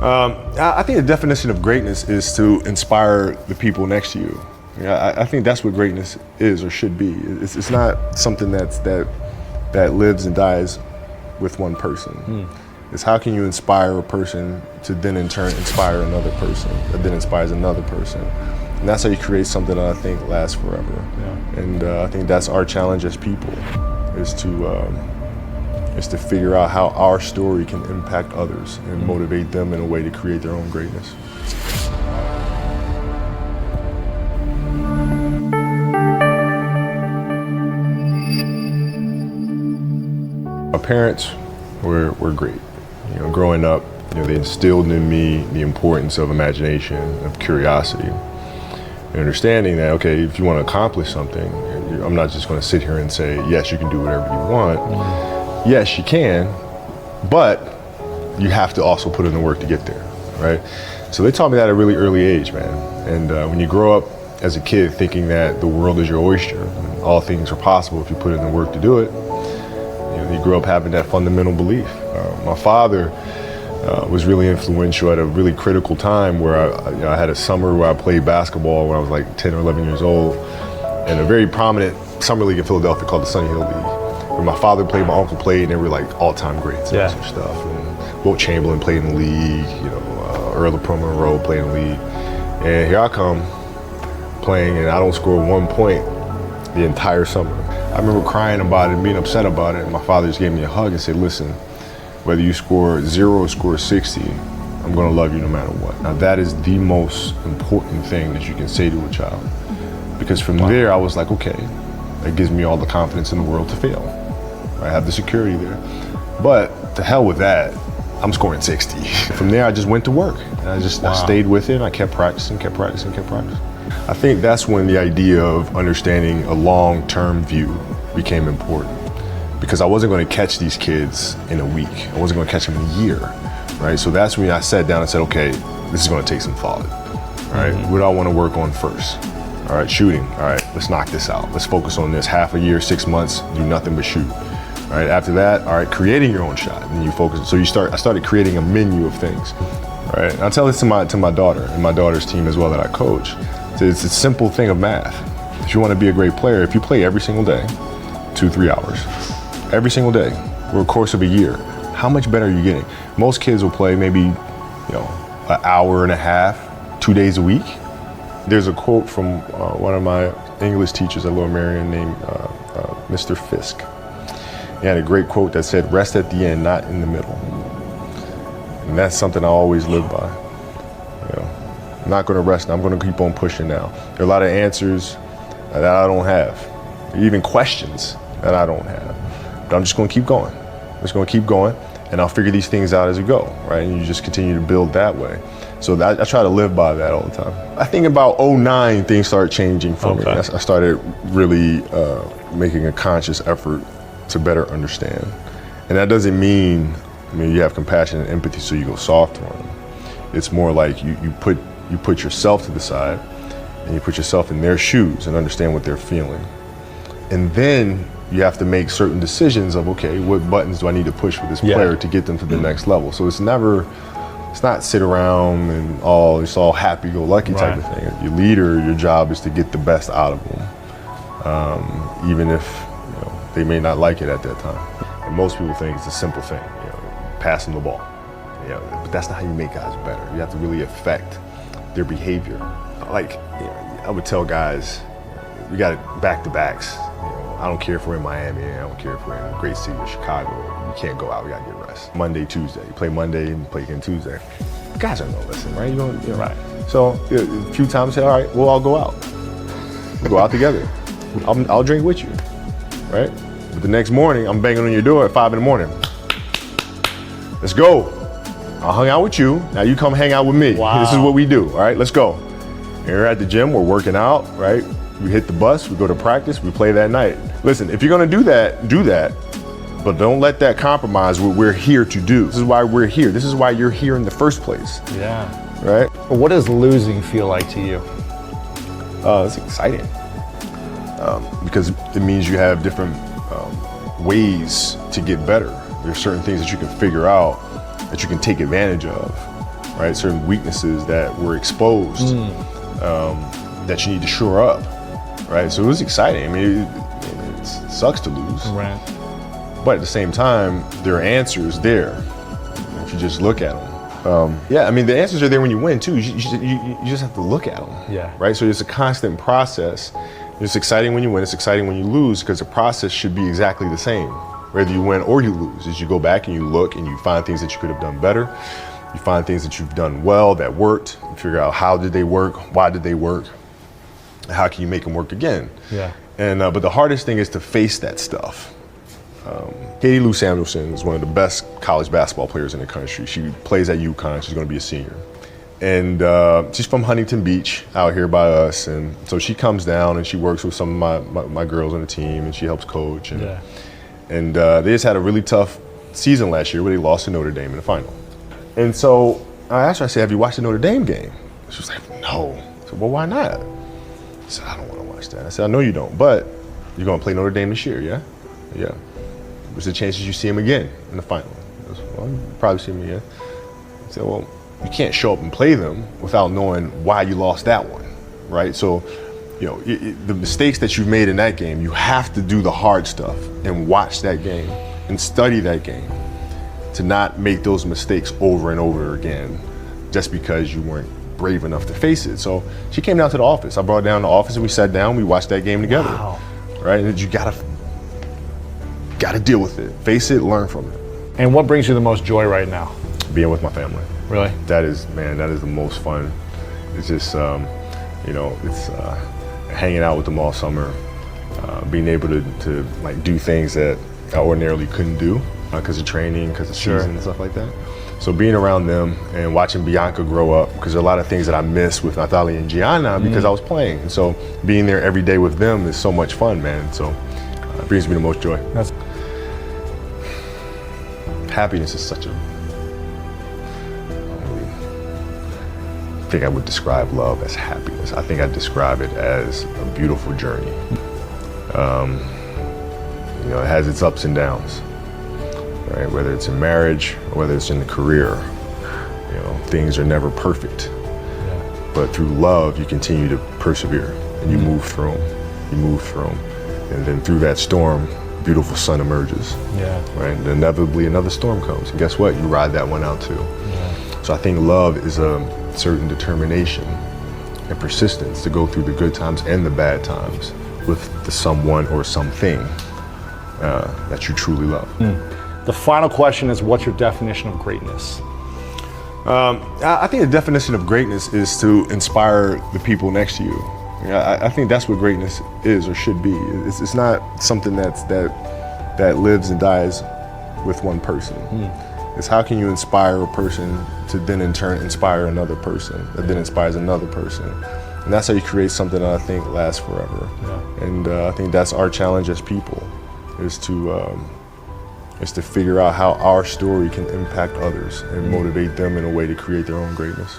I think the definition of greatness is to inspire the people next to you. Yeah, I think that's what greatness is or should be. It's not something that lives and dies with one person. It's how can you inspire a person to then in turn inspire another person that then inspires another person. And that's how you create something that I think lasts forever. Yeah. And I think that's our challenge as people, is to figure out how our story can impact others and motivate them in a way to create their own greatness. My parents were great. You know, growing up, you know, they instilled in me the importance of imagination, of curiosity, and understanding that, okay, if you want to accomplish something, I'm not just going to sit here and say, yes, you can do whatever you want. Yes, you can, but you have to also put in the work to get there, right? So they taught me that at a really early age, man. And when you grow up as a kid thinking that the world is your oyster, and all things are possible if you put in the work to do it, you grow up having that fundamental belief. My father was really influential at a really critical time where I had a summer where I played basketball when I was like 10 or 11 years old, in a very prominent summer league in Philadelphia called the Sunny Hill League. Where my father played, my uncle played, and they were like all-time greats and some stuff. And Wilt Chamberlain played in the league, you know, Earl of Pro Monroe played in the league. And here I come playing, and I don't score 1 point the entire summer. I remember crying about it, being upset about it, and my father just gave me a hug and said, listen, whether you score 0 or score 60, I'm gonna love you no matter what. Now that is the most important thing that you can say to a child. Because from there, I was like, okay, that gives me all the confidence in the world to fail. I have the security there. But to hell with that, I'm scoring 60. From there, I just went to work. And I stayed with it, and I kept practicing. I think that's when the idea of understanding a long-term view became important, because I wasn't going to catch these kids in a week. I wasn't going to catch them in a year, right? So that's when I sat down and said, okay, this is going to take some thought, right? What do I want to work on first? All right, shooting. All right, let's knock this out. Let's focus on this. Half a year, 6 months, do nothing but shoot. All right, after that, all right, creating your own shot. And you focus. So I started creating a menu of things, all right? And I tell this to my daughter and my daughter's team as well that I coach. It's a simple thing of math. If you want to be a great player, if you play every single day, 2-3 hours, every single day, over the course of a year, how much better are you getting? Most kids will play maybe, you know, an hour and a half, 2 days a week. There's a quote from one of my English teachers at Lower Merion named Mr. Fisk. He had a great quote that said, rest at the end, not in the middle. And that's something I always live by. You know, I'm not gonna rest, I'm gonna keep on pushing now. There are a lot of answers that I don't have, even questions that I don't have. But I'm just gonna keep going. I'm just gonna keep going, and I'll figure these things out as we go, right? And you just continue to build that way. So I try to live by that all the time. I think about 2009, things started changing for me. I started really making a conscious effort to better understand. And that doesn't mean, you have compassion and empathy so you go soft on them. It's more like you put yourself to the side and you put yourself in their shoes and understand what they're feeling. And then you have to make certain decisions of, okay, what buttons do I need to push for this player to get them to the next level? So it's not sit around and it's all happy-go-lucky type of thing. Your leader, your job is to get the best out of them, even if they may not like it at that time. And most people think it's a simple thing, pass them the ball. But that's not how you make guys better. You have to really affect their behavior. Like, I would tell guys, we got back-to-backs. I don't care if we're in Miami, I don't care if we're in the great city of Chicago. You can't go out, we gotta get rest. Monday, Tuesday. You play Monday and play again Tuesday. Guys aren't gonna listen, right? Right. So a few times, say, all right, we'll all go out. We'll go out together. I'll drink with you, right? But the next morning, I'm banging on your door at 5 in the morning. Let's go. I hung out with you, now you come hang out with me. Wow. This is what we do, all right? Let's go. And we're at the gym, we're working out, right? We hit the bus, we go to practice, we play that night. Listen, if you're gonna do that, but don't let that compromise what we're here to do. This is why we're here. This is why you're here in the first place. Yeah. Right? What does losing feel like to you? It's exciting. Because it means you have different ways to get better. There's certain things that you can figure out, that you can take advantage of, right? Certain weaknesses that were exposed that you need to shore up, right? So it was exciting. I mean, it sucks to lose, Right. but at the same time, there are answers there if you just look at them. Yeah, I mean, the answers are there when you win too. You just have to look at them, Yeah. right? So it's a constant process. It's exciting when you win, it's exciting when you lose, because the process should be exactly the same, whether you win or you lose. As you go back and you look and you find things that you could have done better, you find things that you've done well that worked, you figure out how did they work, why did they work, how can you make them work again? Yeah. And but the hardest thing is to face that stuff. Katie Lou Samuelson is one of the best college basketball players in the country. She plays at UConn. She's going to be a senior. And she's from Huntington Beach out here by us. And so she comes down and she works with some of my girls on the team, and she helps coach. And, they just had a really tough season last year where they lost to Notre Dame in the final. And so I asked her, I said, have you watched the Notre Dame game? She was like, no. I said, well, why not? I said, I don't want to watch that. I said, I know you don't, but you're going to play Notre Dame this year, yeah? Yeah. What's the chances you see him again in the final? I said, well, you'll probably see him again. I said, well, you can't show up and play them without knowing why you lost that one, right? So, you know, the mistakes that you've made in that game, you have to do the hard stuff and watch that game and study that game to not make those mistakes over and over again just because you weren't brave enough to face it. So she came down to the office. I brought her down to the office and we sat down, we watched that game together. Wow. Right? And you gotta deal with it, face it, learn from it. And what brings you the most joy right now? Being with my family. Really? That is the most fun. It's just, you know, it's hanging out with them all summer, being able to like do things that I ordinarily couldn't do because of training, because of season and stuff like that. So being around them and watching Bianca grow up, because there are a lot of things that I miss with Natalia and Gianna because I was playing. And so being there every day with them is so much fun, man. So it brings me the most joy. Happiness is such a, I think I would describe love as happiness. I think I describe it as a beautiful journey. You know, it has its ups and downs, right? Whether it's in marriage or whether it's in the career, you know, things are never perfect. Yeah. But through love, you continue to persevere and you move through them. You move through them. And then through that storm, beautiful sun emerges. Yeah. Right? And inevitably another storm comes. And guess what? You ride that one out too. Yeah. So I think love is a certain determination and persistence to go through the good times and the bad times with the someone or something that you truly love. The final question is, what's your definition of greatness? I think the definition of greatness is to inspire the people next to you. I think that's what greatness is or should be. It's not something that lives and dies with one person. It's how can you inspire a person to then in turn inspire another person that then inspires another person. And that's how you create something that I think lasts forever. Yeah. And I think that's our challenge as people, is to figure out how our story can impact others and motivate them in a way to create their own greatness.